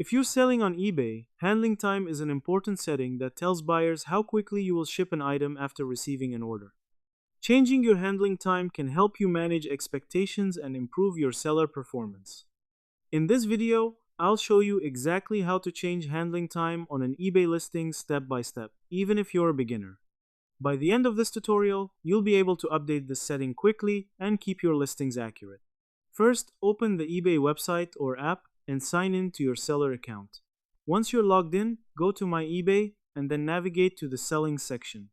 If you're selling on eBay, handling time is an important setting that tells buyers how quickly you will ship an item after receiving an order. Changing your handling time can help you manage expectations and improve your seller performance. In this video, I'll show you exactly how to change handling time on an eBay listing step by step, even if you're a beginner. By the end of this tutorial, you'll be able to update this setting quickly and keep your listings accurate. First, open the eBay website or app and sign in to your seller account. Once you're logged in, go to My eBay and then navigate to the Selling section.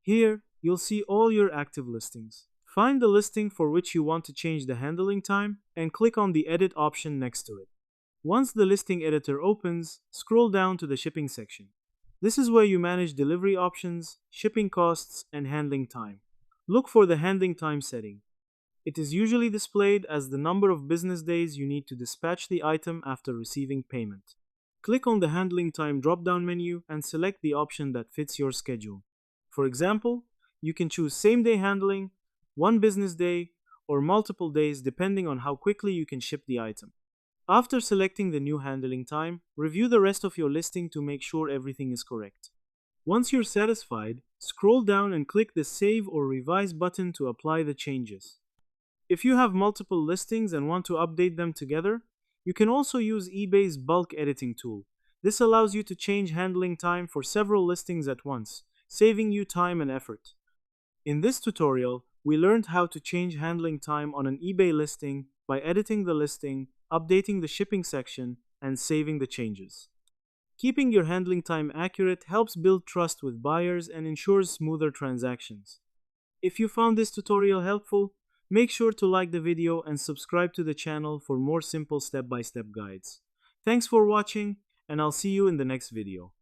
Here, you'll see all your active listings. Find the listing for which you want to change the handling time and click on the Edit option next to it. Once the listing editor opens, scroll down to the Shipping section. This is where you manage delivery options, shipping costs, and handling time. Look for the handling time setting. It is usually displayed as the number of business days you need to dispatch the item after receiving payment. Click on the Handling Time drop-down menu and select the option that fits your schedule. For example, you can choose same-day handling, 1 business day, or multiple days depending on how quickly you can ship the item. After selecting the new handling time, review the rest of your listing to make sure everything is correct. Once you're satisfied, scroll down and click the Save or Revise button to apply the changes. If you have multiple listings and want to update them together, you can also use eBay's bulk editing tool. This allows you to change handling time for several listings at once, saving you time and effort. In this tutorial, we learned how to change handling time on an eBay listing by editing the listing, updating the shipping section, and saving the changes. Keeping your handling time accurate helps build trust with buyers and ensures smoother transactions. If you found this tutorial helpful, make sure to like the video and subscribe to the channel for more simple step-by-step guides. Thanks for watching, and I'll see you in the next video.